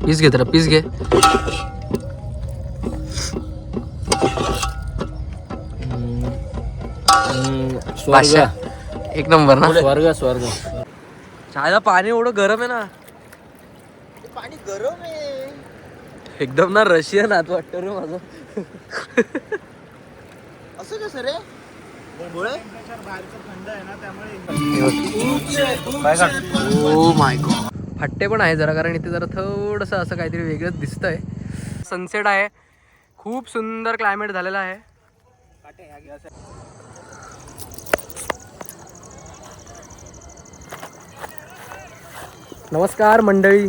Piece घे तर piece घे. बादशाह. एक नंबर ना. स्वर्ग स्वर्ग. चायला पाणी एवढं गरम आहे ना. पाणी गरम आहे एकदम ना रशियन हात वाटतं रे माझं. असं कसं रे. Oh my God. फट्टे पण आहे जरा, कारण इथे जरा थोडंसं असं काहीतरी वेगळंच दिसतंय. सनसेट आहे, खूप सुंदर क्लायमेट झालेला आहे. नमस्कार मंडळी,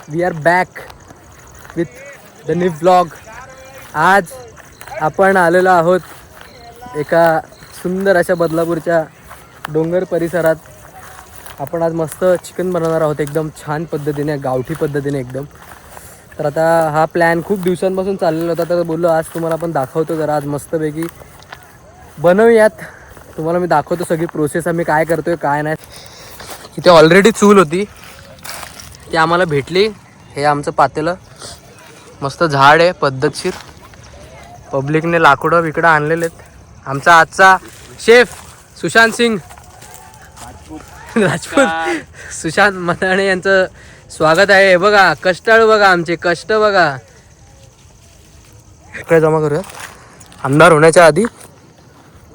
we are back with the new vlog. आज आपण आलेलो आहोत एका सुंदर अशा बदलापूरच्या डोंगर परिसरात. आपण आज मस्त चिकन बनवणार आहोत, एकदम छान पद्धतीने, गावठी पद्धतीने एकदम. तर आता हा प्लॅन खूप दिवसांपासून चाललेला होता, तर बोललो आज तुम्हाला पण दाखवतो जरा. आज मस्तपैकी बनवूयात. तुम्हाला मी दाखवतो सगळी प्रोसेस, आम्ही काय करतोय काय नाही. इथे ऑलरेडी चूल होती, ती आम्हाला भेटली. हे आमचं पातेलं, मस्त झाड आहे पद्धतशीर. पब्लिकने लाकडं बिकडं आणलेले आहेत. आमचा आजचा शेफ सुशांत सिंग राजपूत, सुशांत मदाणे यांचं स्वागत आहे. बघा कष्टाळू, बघा आमचे कष्ट बघा. इकडे जमा करूया अंधार होण्याच्या आधी.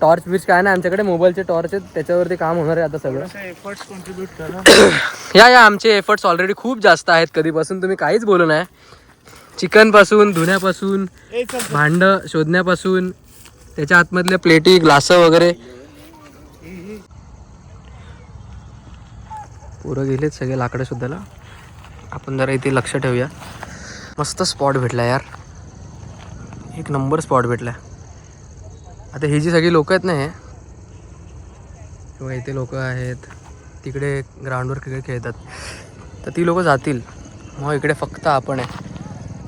टॉर्च बिर्च काय नाही आमच्याकडे, मोबाईलचे टॉर्च आहेत, त्याच्यावरती काम होणार आहे आता सगळं. एफर्ट्स कॉन्ट्रीब्यूट करा. या आमचे एफर्ट्स ऑलरेडी खूप जास्त आहेत. कधीपासून तुम्ही काहीच बोलू नाही. चिकनपासून, धुण्यापासून, भांडं शोधण्यापासून, त्याच्या आतमधल्या प्लेटी, ग्लास वगैरे. पुरं गेलेत सगळे लाकडं शोधायला. आपण जरा इथे लक्ष ठेवूया. मस्त स्पॉट भेटला यार, एक नंबर स्पॉट भेटला. आता ही जी सगळी लोक आहेत ना, हे किंवा इथे लोक आहेत, तिकडे ग्राउंडवर क्रिकेट खेळतात, तर ती लोक जातील. मग इकडे फक्त आपण आहे.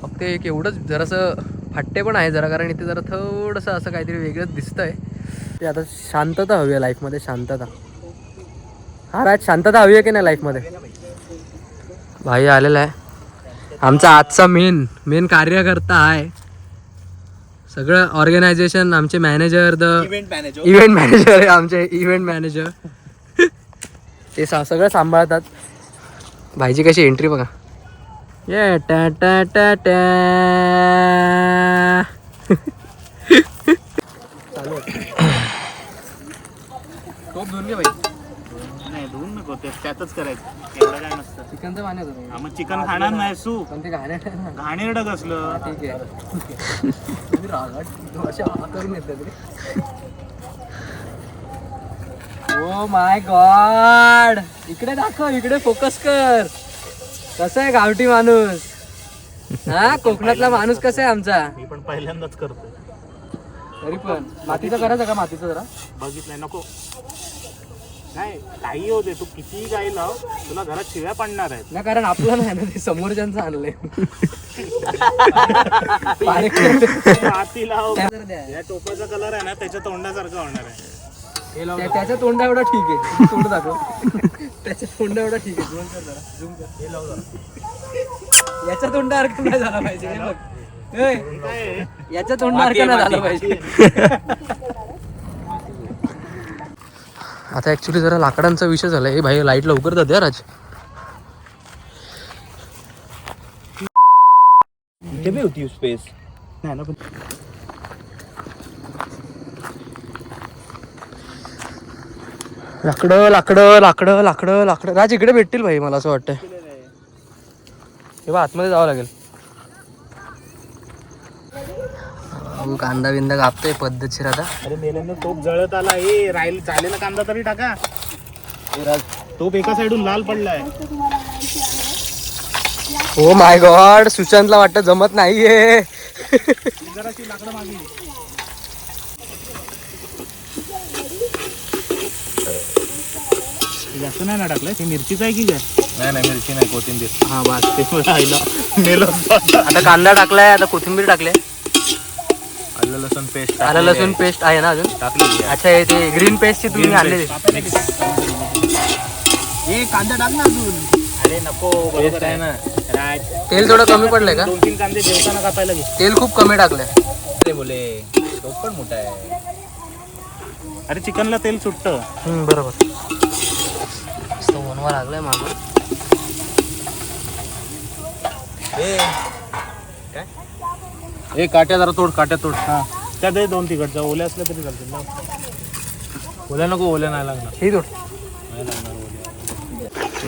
फक्त एक एवढंच जरासं फट्टे पण आहे जरा, कारण इथे जरा थोडंसं असं काहीतरी वेगळंच दिसतंय. ते आता शांतता हवी आहे लाईफमध्ये, शांतता. हा राज, शांतता हवी आहे की नाही लाईफमध्ये. भाई आलेला आहे आमचा आजचा मेन कार्यकर्ता आहे. सगळं ऑर्गनायझेशन आमचे मॅनेजर, इव्हेंट मॅनेजर आहे आमचे, इव्हेंट मॅनेजर. ते सगळं सांभाळतात. भाईची कशी एंट्री बघा. ये टा टा टा टा. चालू टोप धुवून घे भाई. नाही धुवून नको, त्यातच करायचं, एवढं काय नसतं. चिकनचं पाणी होतं. मग चिकन खाणार नाही सू, पण ते घाणेरडं आहे ना. घाणेरडं कसलं. ठीक आहे. करून येते. ओ माय गॉड, इकडे दाखव, इकडे फोकस कर. कसं आहे गावठी माणूस. हा, कोकणातला माणूस कसा आहे आमचा. मी पण पहिल्यांदाच करतोय. तरी पण मातीचं करायचं का. मातीचं जरा बघितलंय नको. नाही काही होते, तू किती काही लाव, तुला घरात शिव्या पडणार आहेत ना, कारण आपलं नाही ना, ते समोरच्यांचं आणलंय. माती लाव. या टोपाचा कलर आहे ना, त्याच्या तोंडासारखं होणार आहे. त्याच्या तोंडा एवढा ठीक आहे. तोंड दाखव. त्याच्या तोंडा एवढा ठीक आहे. झूम कर जरा, झूम कर. हे लाव जरा. याच्या तोंडासारखं नाही झाला पाहिजे. हे बघ, याच्या तोंडासारखं नाही झालं पाहिजे. आता ऍक्च्युली जरा लाकडांचा विषय झाला. हे भाई लाईट लवकर जाते या राज. इथे बी होती स्पेस नाही ना. लाकडं लाकडं लाकडं लाकडं लाकडं. राज इकडे भेटतील भाई, मला असं वाटतं. हे बघ आतमध्ये जावं लागेल. कांदा बिंदा कापतोय पद्धतशीर आता. अरे मेल्यानं टोप जळत आला. हे राहील चालेला कांदा तरी टाका. टोप एका साईडून लाल पडलाय. ओ माय गॉड, सुशांतला वाटतं जमत नाहीये. जराशी लाकडं मागली. जास्त नाही ना टाकलंय. ही मिरचीच आहे की काय. नाही मिरची नाही, कोथिंबीर. हा बस ते राहिलं. आता कांदा टाकलाय, आता कोथिंबीर टाकले. आलं लसूण पेस्ट, आलं लसूण पेस्ट आहे ना अजून टाकली. अच्छा, हे ते ग्रीन पेस्ट ची तुम्ही आणलेली. हे कांदा टाक ना अजून. अरे नको बरोबर आहे ना राज. तेल थोडं कमी पडलंय का? 2-3 कांदे जेवताना कापायला घे. तेल खूप कमी टाकलंय. अरे बोले तो पण मोठा आहे. अरे चिकनला तेल सुटतं. बरोबर. मस्त बनवा लागलाय मागं. ए काट्या जरा तोड, काट्या तोड. हा त्या दे 2 तिकडच्या ओल्या असल्या तरी चालतील ना. ओल्या नको, ओल्या नाही लागणार. हे थोडं नाही लागणार ओल्या.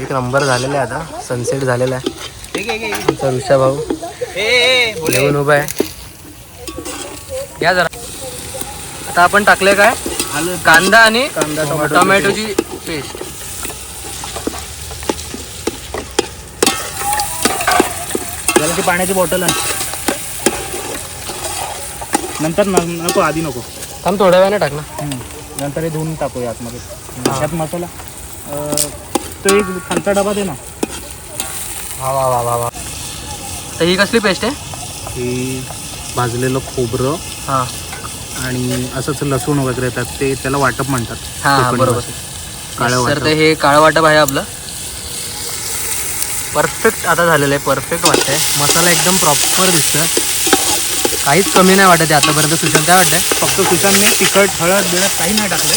एक नंबर झालेला आहे. आता सनसेट झालेला आहे. आमचा ऋषा भाऊ येऊन उभा आहे. या जरा. आता आपण टाकले काय कांदा आणि टोमॅटोची पेस्ट. त्याला ती पाण्याची बॉटल आहे. नंतर नको, आधी नको. थांब थोड्या वेळाने टाक ना. नंतर हे धुवून टाकूया आतमध्ये. त्यात मसाला तो एक खालचा डबा दे ना. वा वा वा वा वा. तर ही कसली पेस्ट आहे? हे भाजलेलं खोबरं हां आणि असंच लसूण वगैरे येतात ते त्याला वाटप म्हणतात. हां बरोबर. काळं तर ते हे काळं वाटप आहे आपलं. परफेक्ट आता झालेलं आहे. परफेक्ट वाटतंय. मसाला एकदम प्रॉपर दिसतोय. काहीच कमी नाही वाटत आहे आतापर्यंत. सुशांत काय वाटतंय? फक्त सुशांतने तिखट हळद बिळद काही नाही टाकले.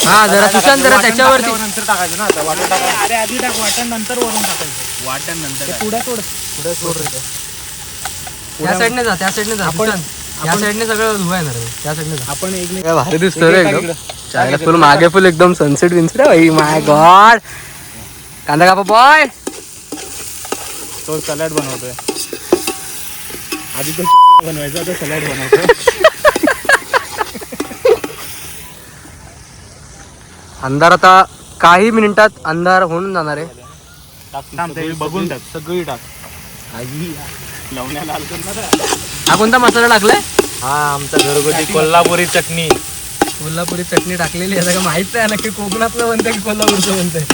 हां जरा सुशांत जरा त्याच्यावरती. नंतर टाकायचं ना. आता वाटण टाकायचं. अरे आधी टाक वाटण, नंतर वरून टाकायचं. वाटण नंतर. पुढे सोड. पुढे सोड. त्या साईडने जा, त्या साईडने जा. आपण या साईडने सगळं धुवायणार आहे. त्या साईडने जा. आपण एक काय भारी दिसतोय रे एकदम. चायला फुल मागे फुल एकदम सनसेट विन्सेट आहे भाई. माय गॉड. कांदा कापा बॉय. तो सलाड बनवतोय. आधी तो बनवायचा, तो सलाड बनवतोय. अंधार आता काही मिनिटात अंधार होऊन जाणार आहे. बघून टाक, सगळी टाक. आई लावण्याला आलं ना. हा कोणता मसाला टाकलाय? हा आमचा घरगुती कोल्हापुरी चटणी. कोल्हापुरी चटणी टाकलेली आहे. सगळं माहित आहे नक्की कोकणातलं म्हणतंय की कोल्हापूरचं म्हणतंय.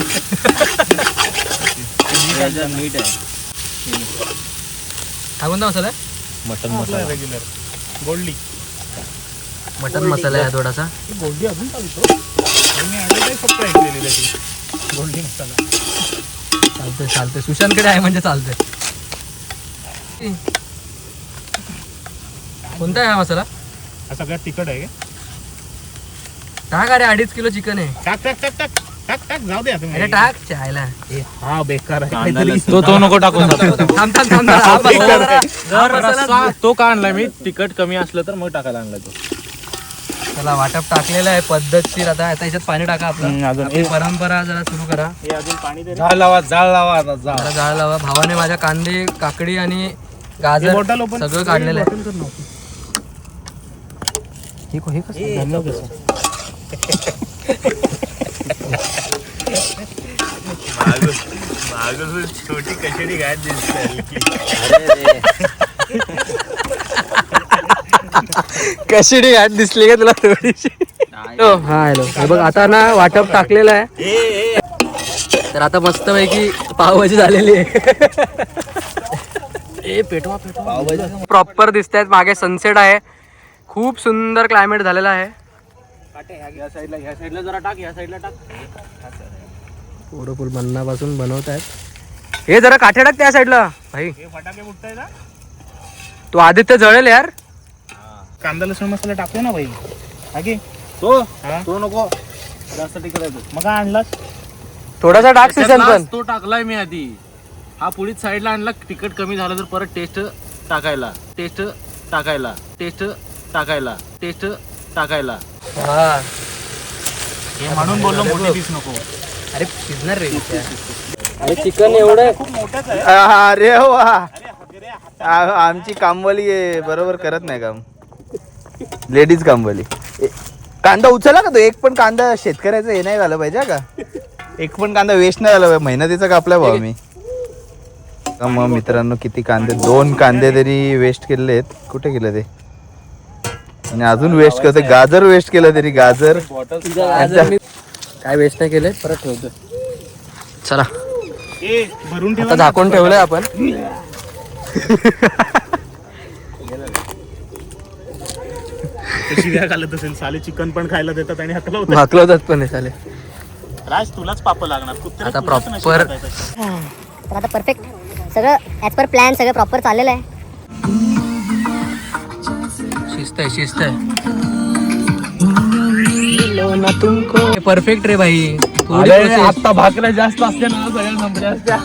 मीठ आहे. हा कोणता मसाला आहे? मटन मसाला. रेग्युलर गोल्डी मटन मसाला आहे थोडासा. गोल्डी अजून चालतो. फक्त ऐकलेली त्याची गोल्डी मसाला. चालतंय चालतंय. सुशांतकडे आहे म्हणजे चालतंय. कोणता आहे हा मसाला? हा सगळ्यात तिखट आहे. टाक. अरे 2.5 किलो चिकन आहे. टाक टाक टाक टाक टाक टाक जाऊ दे आता. अरे टाक. चायला हा बेकार आहे. तो नको टाकू. थांब थांब थांब. हा मसाला जरा- तो का आणलाय मी? तिखट कमी असलं तर मग टाकायला आणलाय तो. चला वाटप टाकलेलं आहे पद्धतशीर. आता याच्यात पाणी टाका. आपलं अजून आपली परंपरा जरा सुरू करा. हे अजून पाणी दे. जाळ लावा, जाळ लावा आता. जाळ. जरा जाळ लावा. भावाने माझ्या कांदे काकडी आणि गाजर सगळं काढलेलं आहे. हे कसं? छोटी कचडी घात दिसते. कशिडी घाट दिसली का तुला थोडीशी? हा हॅलो. हे बघ आता ना वाटप टाकलेलं आहे. तर आता मस्त पैकी पावभाजी झालेली आहे. पेटवा पेटवा. प्रॉपर दिसत आहेत. मागे सनसेट आहे. खूप सुंदर क्लायमेट झालेला आहे. या साईडला जरा टाक. या साईडला टाक. पुढं फुल मन्नापासून बनवत आहेत. हे जरा काठे टाक त्या साईडला भाई. हे फटाके फुटताय ना. तो आदित्य जळेल यार. कांदा लसूण मसाला टाकू ना भाई. आगे तो नको जास्त तिखट आहे. मग आणलास थोडासा टाक सुशांत पण. तो टाकलाय मी आधी. हा पुढीच साईडला आणला. तिखट कमी झालं तर परत टेस्ट टाकायला. टेस्ट टाकायला. टेस्ट टाकायला. टेस्ट टाकायला. हा हे म्हणून बोललो मोठी पीस नको. अरे शिजणार रे. अरे चिकन एवढं खूप मोठंच आहे. अरे वा. आमची कामवाली बरोबर करत नाही काम. लेडीज कामवाली. कांदा उचलला का तो? एक पण कांदा शेतकऱ्याचं हे नाही झालं पाहिजे का? एक पण कांदा वेस्ट नाही झाला पाहिजे. मेहनतीचा कापला भाऊ मी. मग मित्रांनो किती कांदे, 2 कांदे तरी वेस्ट केलेले आहेत. कुठे गेले ते? आणि अजून वेस्ट करते. गाजर वेस्ट केलं तरी. गाजर काय वेस्ट नाही केलंय. परत ठेवतो. चला ए भरून ठेव. आता झाकून ठेवलंय आपण. शिव्या घालत असेल. साले चिकन पण खायला देतात आणि हकलवतात. भाकलं जात पण चालेल. राज तुलाच पाप लागणार. कुत्र्याला आता तुलाच proper- नशीब आहे. तर आता परफेक्ट सगळं ॲज पर प्लॅन सगळं प्रॉपर चाललेलं आहे. शिस्त आहे परफेक्ट रे भाई. आता भाकऱ्या जास्त असते ना सगळ्या नंबऱ्या असत्या.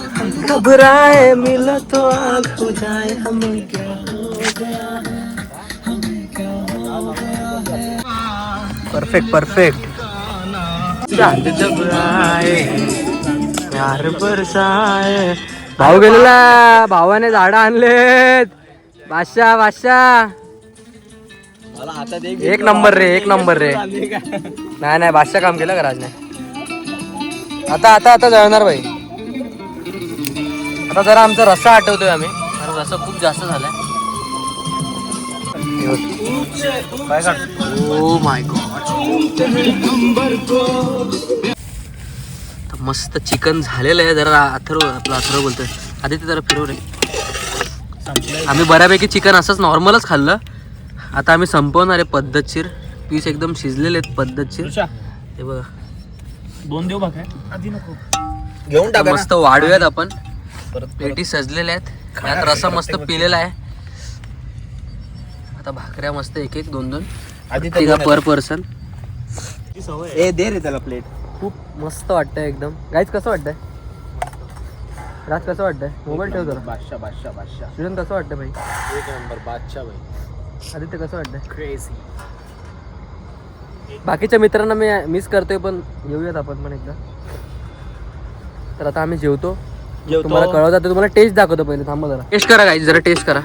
घबराए मिला तो आग हो जाए हमें क्या परफेक्ट यार बरसाए. भाऊ गेलेला, भावाने झाडं आणलेत. बादशाह एक नंबर रे नाही बादशाह काम केलं का राजने. आता जळणार भाई. आता जरा आमचा रस्सा आठवतोय आम्ही, कारण रस्सा खूप जास्त झालाय. ओ माय गॉड, मस्त चिकन झालेलं आहे. जरा अथर्व बोलतोय आदित्य जरा फिरव रे. आम्ही बऱ्यापैकी चिकन असंच नॉर्मलच खाल्लं. आता आम्ही संपवणार आहे पद्धतशीर. पीस एकदम शिजलेले आहेत पद्धतशीर. हे बघा 2 देऊ भाकऱ्या आधी नको घेऊन टाका मस्त वाढूयात आपण. पेटी सजलेल्या आहेत, यात रसा मस्त पिलेला आहे. आता भाकऱ्या मस्त एक 2 आधी पर पर्सन. ए दे रे त्याला प्लेट. खूप मस्त वाटतंय एकदम. गाईज कसं वाटतंय राज, कसं वाटतंय? मोबाईल ठेव जरा. बादशाह सुजन कसं वाटतं भाई? एक नंबर बादशाह भाई. आदित्य कसं वाटतंय? क्रेझी. बाकीच्या मित्रांना मी मिस करतोय, पण येऊयात आपण पण एकदा. तर आता आम्ही जेवतो. तुम्हाला कळवत जातो, तुम्हाला टेस्ट दाखवतो. पहिले थांबा जरा, टेस्ट करा गाईज, जरा टेस्ट करा.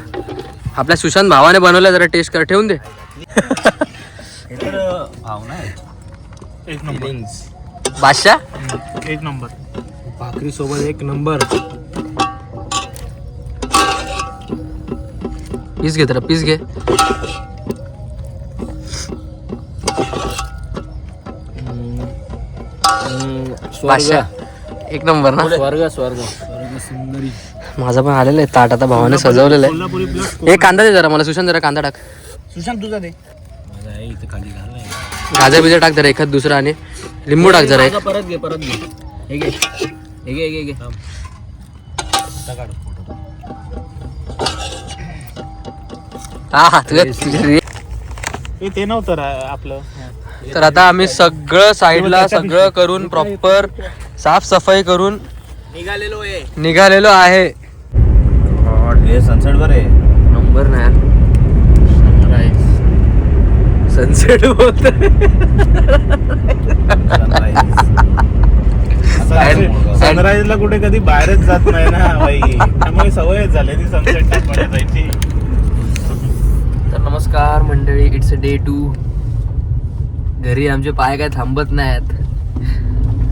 आपल्या सुशांत भावाने बनवलं, जरा टेस्ट करा. ठेवून दे. एक नंबर बादशाह एक नंबर. भाकरी सोबत एक नंबर. पीस घे, जरा पीस घे. बादशाह एक नंबर ना. स्वर्ग सुंदरी. माझं पण आलेलं आहे ताट, आता भावाने सजवलेलं आहे. कोल्हापुरी प्लस एक कांदा दे जरा मला. सुशांत जरा कांदा टाक. सुशांत तुझा दे. माझा आहे इथे खाली घाललाय. गाजर बिजर टाक जरा एखाद दुसरा, आणि लिंबू टाक जरा एक. परत घे. हे घे. हा तुझ्या. ते नव्हतं आपलं. तर आता आम्ही सगळं साईडला सगळं करून प्रॉपर साफसफाई करून निघालेलो आहे. सनसेट वर आहे. नंबर नाही सनसेट बोलत. सनराईजला कुठे कधी बाहेरच जात नाही ना बाई, त्यामुळे सवयच झाली ती सनसेट टाइममध्ये जायची. तर नमस्कार मंडळी, इट्स अ डे 2. घरी आमचे पाय काय थांबत नाहीत.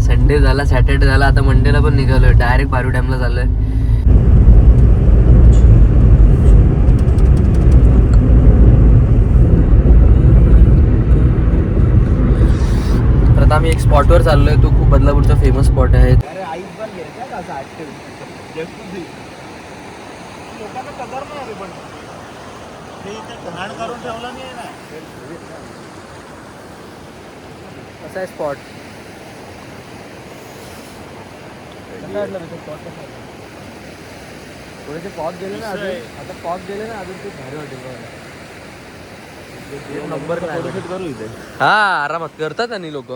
संडे झाला, सॅटर्डे झाला, आता मंडेला पण निघालोय. डायरेक्ट बारू डॅमला चाललोय. तर आता आम्ही एक स्पॉटवर चाललोय. तो खूप बदलापूरचा फेमस स्पॉट आहे. लोकांना कदर नाही रे, पण ते इथे घाण करून ठेवलं नाही ना. कसा आहे स्पॉट? थोडेसे फॉग गेले ना अजून. आता फॉग गेले ना अजून, खूप भारी वाटेल. नंबर करू इथे. हा आरामात करतात आणि लोक.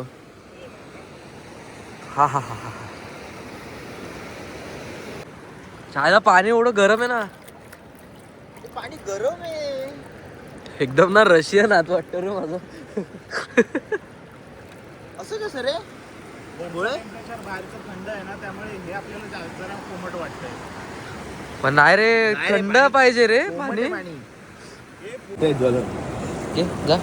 हा चायला पाणी एवढं गरम आहे ना. पाणी गरम आहे एकदम ना रशियन हात वाटतं रे माझं. असं कसं रे? टेम्परेचर बाहेरचं थंड आहे ना, त्यामुळे हे आपल्याला जरा कोमट वाटतंय. पण नाही रे, थंड पाहिजे रे पाणी. घे, जा.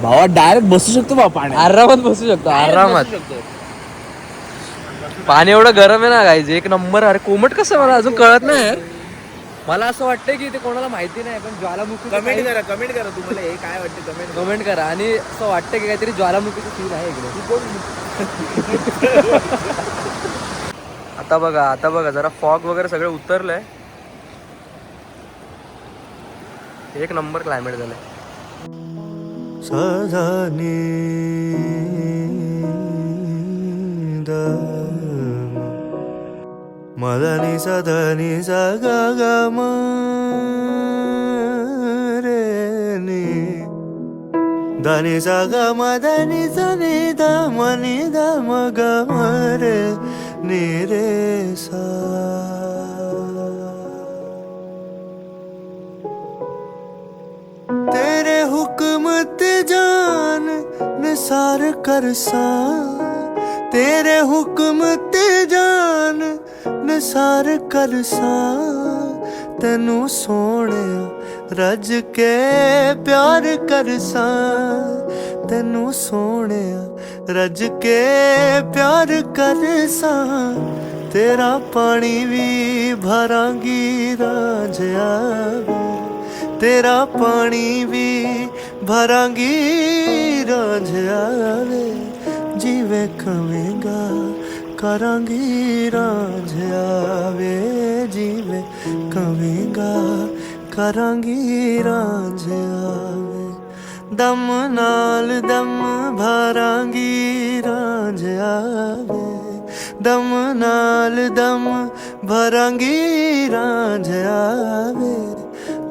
भावा डायरेक्ट बसू शकतो बा पाणी. आरामात बसू शकतो, आरामात. पाणी एवढं गरम आहे ना गाईज, एक नंबर. अरे कोमट कसं मला अजून कळत नाही यार. मला असं वाटतं की ते कोणाला माहिती नाही, पण ज्वालामुखी कमेंट करा तुम्हाला हे काय वाटतं. कमेंट करा. आणि असं वाटतं की काहीतरी ज्वालामुखीचं सीन आहे इकडे. आता बघा जरा फॉग वगैरे सगळं उतरलंय. एक नंबर क्लायमेट झालंय. मदनी सदनी सा गा गा म रे नी धनी सा गा म धनी सा नी ध म नी ध म ग म रे नी रे सा. तेरे हुक्म ते जान निसार कर सा तेरे हुक्म ते जान निसार कर सा तेनू सोने रज के प्यार कर सा तेनू सोने रज के प्यार कर सा तेरा पानी भी भरांगी रांझिया तेरा पानी भी भरांगी रांझिया वे जीवे कवेंगा करांगी रांझिया वे जीवे कवेंगा करांगी रांझिया वे दम नाल दम भरांगी रांझिया वे दम नाल दम भरांगी रांझिया वे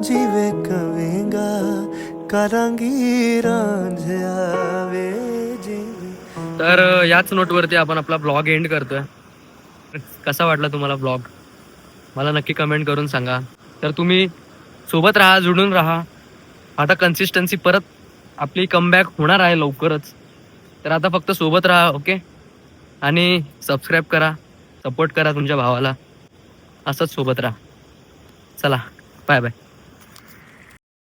जीवे कवेंगा करांगी रांझिया वे जीवे. तर याच नोटवरती आपण आपला ब्लॉग एंड करतोय. कसा वाटला तुम्हाला ब्लॉग मला नक्की कमेंट करून सांगा. तर तुम्ही सोबत राहा, जुडून राहा. आता कन्सिस्टन्सी परत आपली कमबॅक होणार आहे लवकरच. तर आता फक्त सोबत राहा. ओके. आणि सबस्क्राईब करा, सपोर्ट करा तुमच्या भावाला. असंच सोबत राहा. चला बाय बाय.